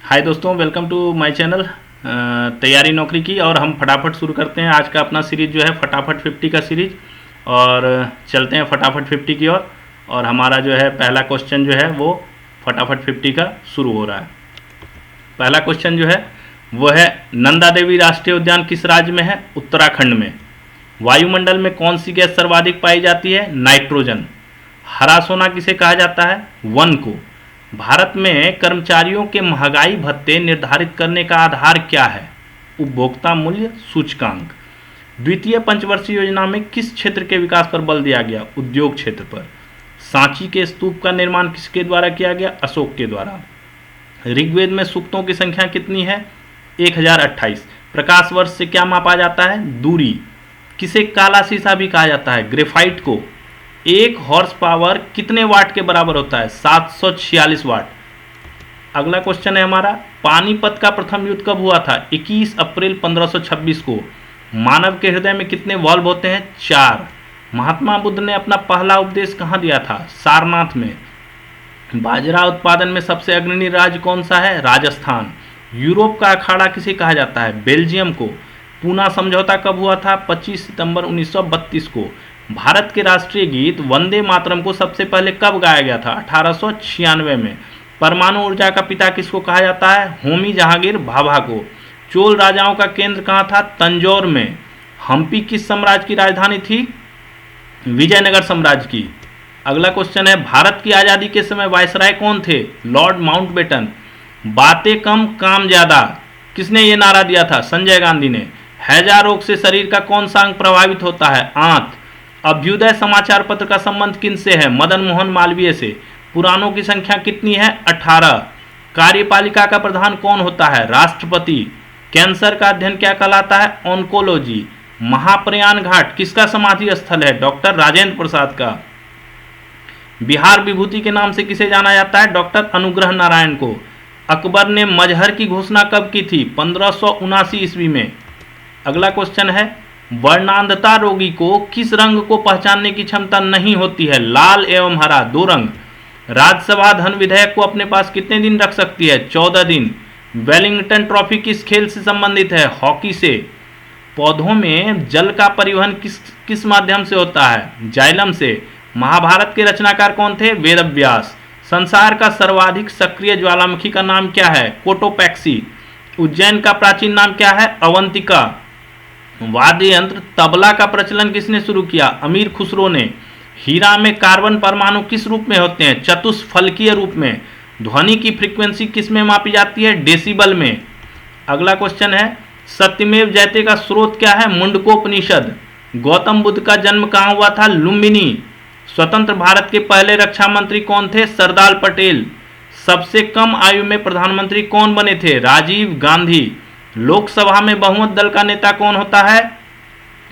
हाय दोस्तों, welcome to my channel तैयारी नौकरी की। और हम फटाफट शुरू करते हैं आज का अपना सीरीज जो है फटाफट 50 का सीरीज। और चलते हैं फटाफट 50 की ओर। और हमारा जो है पहला क्वेश्चन जो है वो फटाफट 50 का शुरू हो रहा है। पहला क्वेश्चन जो है वो है, नंदा देवी राष्ट्रीय उद्यान किस राज्य में है? उत्तराखंड में। वायुमंडल में कौन सी गैस सर्वाधिक पाई जाती है? नाइट्रोजन। हरा सोना किसे कहा जाता है? वन को। भारत में कर्मचारियों के महंगाई भत्ते निर्धारित करने का आधार क्या है? उपभोक्ता मूल्य सूचकांक। द्वितीय पंचवर्षीय योजना में किस क्षेत्र के विकास पर बल दिया गया? उद्योग क्षेत्र पर। सांची के स्तूप का निर्माण किसके द्वारा किया गया? अशोक के द्वारा। ऋग्वेद में सूक्तों की संख्या कितनी है? 1028। प्रकाश वर्ष से क्या मापा जाता है? दूरी। किसे काला शीशा भी कहा जाता है? ग्रेफाइट को। एक हॉर्स पावर कितने वाट के बराबर होता है? 746 वाट। अगला क्वेश्चन है हमारा, पानीपत का प्रथम युद्ध कब हुआ था? 21 अप्रैल 1526 को। मानव के हृदय में कितने वाल्व होते हैं? 4। महात्मा बुद्ध ने अपना पहला उपदेश कहाँ दिया था? सारनाथ में। बाजरा उत्पादन में सबसे अग्रणी राज्य कौन सा है? राजस्थान। यूरोप का अखाड़ा किसे कहा जाता है? बेल्जियम को। पूना समझौता कब हुआ था? 25 सितंबर 1932 को। भारत के राष्ट्रीय गीत वंदे मातरम को सबसे पहले कब गाया गया था? 1896 में। परमाणु ऊर्जा का पिता किसको कहा जाता है? होमी जहांगीर भाभा को। चोल राजाओं का केंद्र कहाँ था? तंजौर में। हम्पी किस साम्राज्य की राजधानी थी? विजयनगर साम्राज्य की। अगला क्वेश्चन है, भारत की आज़ादी के समय वायसराय कौन थे? Lord Mountbatten. बातें कम काम ज्यादा, किसने ये नारा दिया था? संजय गांधी ने। हैजा रोग से शरीर का कौन सा अंग प्रभावित होता है? आंत। अभ्युदय समाचार पत्र का संबंध किनसे है? मदन मोहन मालवीय से। पुराणों की संख्या कितनी है? 18। कार्यपालिका का प्रधान कौन होता है? राष्ट्रपति। कैंसर का अध्ययन क्या कहलाता है? ऑन्कोलॉजी। महाप्रयाण घाट किसका समाधि स्थल है? डॉक्टर राजेंद्र प्रसाद का। बिहार विभूति के नाम से किसे जाना जाता है? डॉक्टर अनुग्रह नारायण को। अकबर ने मजहर की घोषणा कब की थी? 1579 ईस्वी में। अगला क्वेश्चन है, वर्णांधता रोगी को किस रंग को पहचानने की क्षमता नहीं होती है? लाल एवं हरा, 2 रंग। राज्यसभा धन विधेयक को अपने पास कितने दिन रख सकती है? 14 दिन। वेलिंगटन ट्रॉफी किस खेल से संबंधित है? हॉकी से। पौधों में जल का परिवहन किस माध्यम से होता है? जाइलम से। महाभारत के रचनाकार कौन थे? वेदव्यास। संसार का सर्वाधिक सक्रिय ज्वालामुखी का नाम क्या है? कोटोपैक्सी। उज्जैन का प्राचीन नाम क्या है? अवंतिका। वाद्य यंत्र तबला का प्रचलन किसने शुरू किया? अमीर खुसरो ने। हीरा में कार्बन परमाणु किस रूप में होते हैं? चतुष्फलकीय रूप में। ध्वनि की फ्रीक्वेंसी किस में मापी जाती है? डेसिबल में। अगला क्वेश्चन है, सत्यमेव जयते का स्रोत क्या है? मुंडकोपनिषद। गौतम बुद्ध का जन्म कहाँ हुआ था? लुम्बिनी। स्वतंत्र भारत के पहले रक्षा मंत्री कौन थे? सरदार पटेल। सबसे कम आयु में प्रधानमंत्री कौन बने थे? राजीव गांधी। लोकसभा में बहुमत दल का नेता कौन होता है?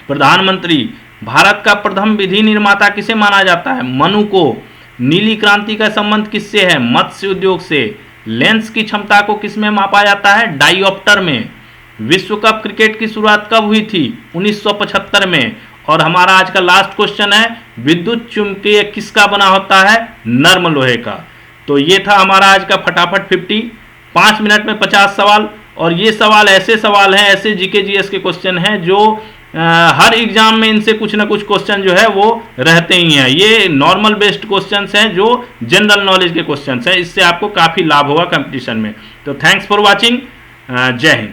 प्रधानमंत्री। भारत का प्रथम विधि निर्माता किसे माना जाता है? मनु को। नीली क्रांति का संबंध किससे है? मत्स्य उद्योग से। लेंस की क्षमता को किसमें मापा जाता है? डायोप्टर में। विश्व कप क्रिकेट की शुरुआत कब हुई थी? 1975 में। और हमारा आज का लास्ट क्वेश्चन है, विद्युत चुंबकीय किसका बना होता है? नर्म लोहे का। तो ये था हमारा आज का फटाफट 50। 5 मिनट में 50 सवाल। और ये सवाल ऐसे सवाल हैं, ऐसे जीके जीएस के क्वेश्चन हैं जो हर एग्जाम में इनसे कुछ ना कुछ क्वेश्चन जो है वो रहते ही हैं। ये नॉर्मल बेस्ड क्वेश्चंस हैं जो जनरल नॉलेज के क्वेश्चंस हैं। इससे आपको काफ़ी लाभ होगा कंपटीशन में। तो थैंक्स फॉर वाचिंग। जय हिंद।